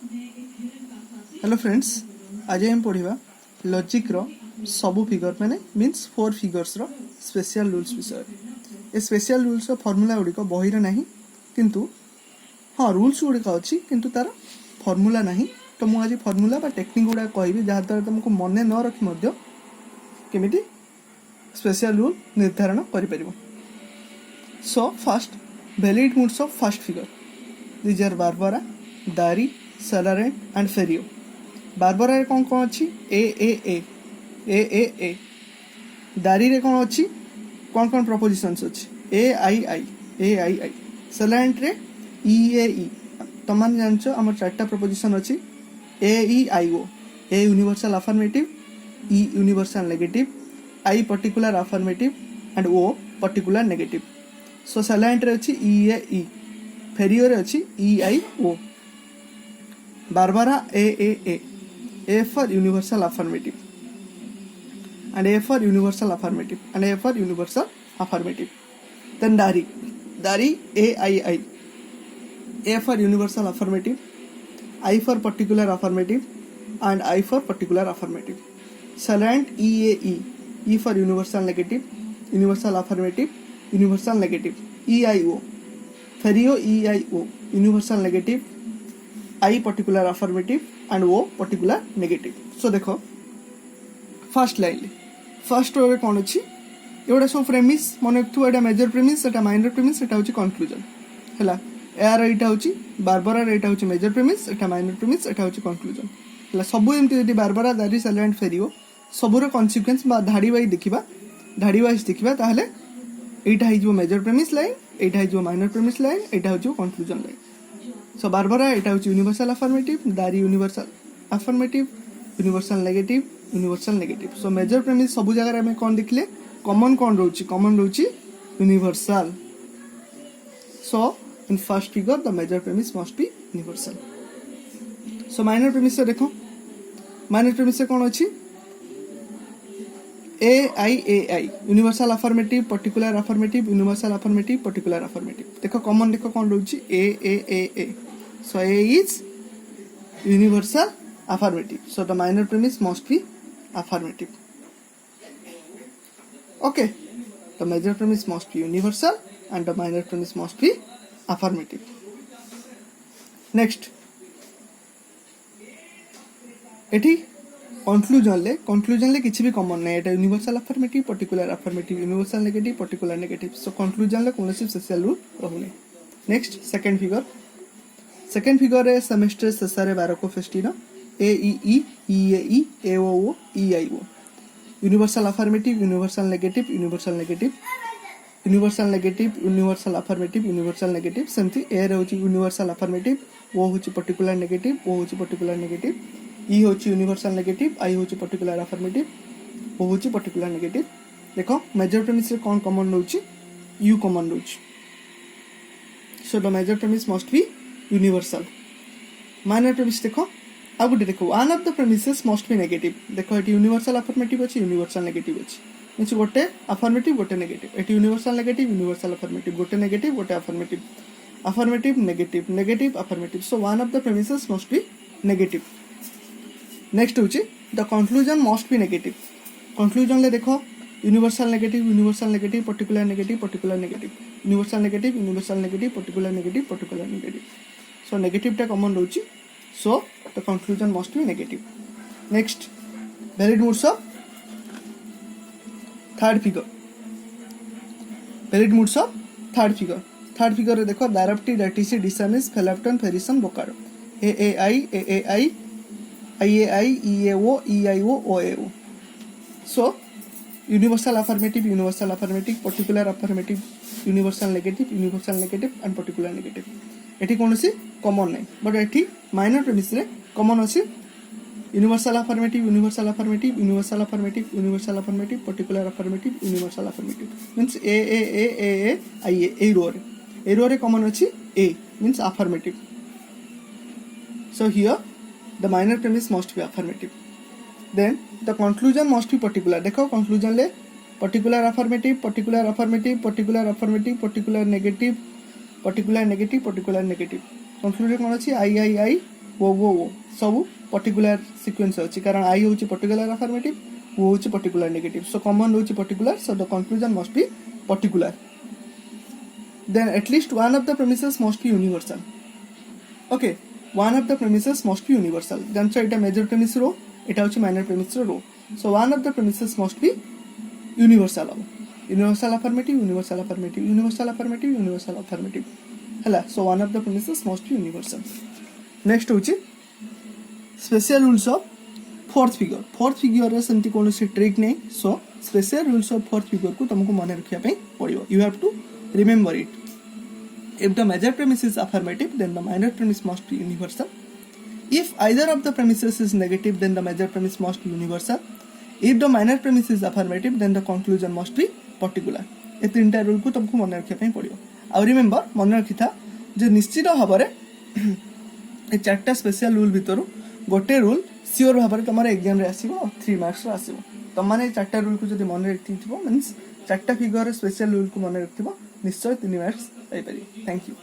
Hello friends, आज हम पढ़ा लॉजिक रो सबू फिगर माने मीन्स 4 फिगर्स रो स्पेशल रूल्स विषय। ए स्पेशल रूल्स रो फॉर्मूला गुड़िक बही नहीं, किंतु हाँ रूल्स गुड़िक अच्छी किंतु तार फॉर्मूला नहीं। तो मुझे आज फॉर्मूला बा टेक्निक गुड़ा कहबी जहाँ द्वारा तुमको मन न रखी केमिति स्पेशल रूल निर्धारण कर। So first valid moods of first figure these are Barbara, Darii, Celarent and फेरियो। Barbara रे कौन कौन अच्छी ए ए ए ए ए ए। दारी रे कौन अच्छी कौन कौन प्रपोजिशंस अच्छी A I I A I आई। सलारेंट रे ई ए ई। तमान जानछ हमर चारटा प्रपोजिशन अच्छी A E I O. A universal affirmative, E universal negative, I particular affirmative and O particular negative. So Celarent रे अच्छी ई ए ई, फेरियो रे अच्छी E I O. Barbara A for universal affirmative and A for universal affirmative and A for universal affirmative. Then Dari AII, A for universal affirmative, I for particular affirmative and I for particular affirmative. Salient EAE, E for universal negative, universal affirmative, universal negative. EIO, Ferio EIO, universal negative, I particular affirmative and O particular negative. So देखो first line first row रे कौन अच्छी एवढा सब premise मन रखु। एटा major premise, एटा minor premise, एटा होची conclusion हैला। यार एटा होची बारबरा रे, एटा होची मेजर प्रेमिस, एटा माइनर प्रेमिस, एटा होची कंक्लूजन हैला। सब एमती जदी बारबरा, दारी, सलारेंट, फेरियो सबुर कन्सिक्वेंस बा धाड़ी वाइज देखिबा, धाड़ी वाइज देखिबा ताहले एटा हिजो मेजर प्रेमिस लाइन, एटा हिजो माइनर प्रेमिस लाइन, एटा होची कंक्लूजन लाइन। सो बारबरा एटा होची universal affirmative, Darii universal affirmative, universal negative, universal negative. So major premise सब जगह हमें कौन देखले कॉमन कौन रोची, कॉमन रोची universal. So in first figure the major premise must be universal. So minor premise से देखो, माइनर प्रेमिस से कौन अच्छी A I universal affirmative, particular affirmative, universal affirmative, particular affirmative. देखो कॉमन देखो कौन रोची A A A A. So A is universal affirmative. So the minor premise must be affirmative. Okay, the major premise must be universal and the minor premise must be affirmative. Next, एठी conclusion ले किसी भी common नहीं। एटा universal affirmative, particular affirmative, universal negative, particular negative. So conclusion ले कौन सी special rule रहउनी। Next second figure, second figure रे सेमेस्टर शेषे 12 को Festino A E E E A E A O O E I O. Universal affirmative, universal negative, universal negative, universal negative, universal affirmative, universal negative. सेमती ए रे होची universal affirmative, O होची particular negative, ओ होची particular negative, ई होची universal negative, आई होची particular affirmative, O होची particular negative. देखो मेजर प्रेमिस रे कौन कॉमन रहउची यू कॉमन रहउची। So the major premise must be universal. Minor premise देखो आ गुटे देखो one of the premises must be negative. देखो एटी यूनिवर्सल अफर्मेटिव अछि, यूनिवर्सल नेगेटिव अछि, मींस गोटे अफर्मेटिव गोटे नेगेटिव। एटी यूनिवर्सल नेगेटिव, यूनिवर्सल अफर्मेटिव, गोटे नेगेटिव गोटे affirmative, affirmative negative, negative affirmative. So one of the premises must be negative. Next होची the conclusion must be negative. Conclusion ले देखो universal negative, universal negative, particular negative, particular negative, universal negative, universal negative, particular negative, particular negative. So negative टा common रहउची, so the conclusion must be negative. Next valid moods of third figure, valid moods of third figure. Third figure रे देखो Darapti, Datisi, Disamis, Felapton, Ferison, Bocardo. A A I I A I E A O E I O A O. So universal affirmative, universal affirmative, particular affirmative, universal negative and particular negative. एठी कोनोसी common नहीं, but एठी minor premise रे common अछि universal affirmative, universal affirmative, universal affirmative, universal affirmative, particular affirmative, universal affirmative. Means A A A A A I A रो रे common अछि A means affirmative. So here the minor premise must be affirmative. Then the conclusion must be particular. देखो conclusion ले particular affirmative, particular affirmative, particular affirmative, particular negative, particular negative, particular negative. Conclusion कौन अच्छी आई आई आई वो सब particular sequence अछि कारण आई होची particular affirmative वो होची पर्टिकुलर नेगेटिव सो कॉमन होची particular so the conclusion must be particular then at least one of the premises must be universal okay one of the premises must be universal जानछ एटा major premise रो एटा होची minor premise रो so one of the premises must be universal universal affirmative universal affirmative universal affirmative universal affirmative हला so one of the premises must be universal next होची special rules of fourth figure रे सेमती कोनोसी trick नै so special rules of fourth figure को तुमको मन रखिया पई पड़ियो you have to remember it if the major premise is affirmative then the minor premise must be universal if either of the premises is negative then the major premise must be universal if the minor premise is affirmative then the conclusion must be particular ए तीनटा rule को तुमको मन रखिया पई पड़ियो आ remember मन रखिथा जे निश्चित भाबरे ए चारटा special rule भितरु गोटे रूल सियोर भाबरे तमरे एग्जाम रे आसीबो 3 मार्क्स रे आसीबो तमाने चारटा रूल को जदी मन रखिथिबो मींस चारटा फिगर स्पेशल रूल को मन रखिथिबो निश्चय 3 मार्क्स पाई पारी थैंक यू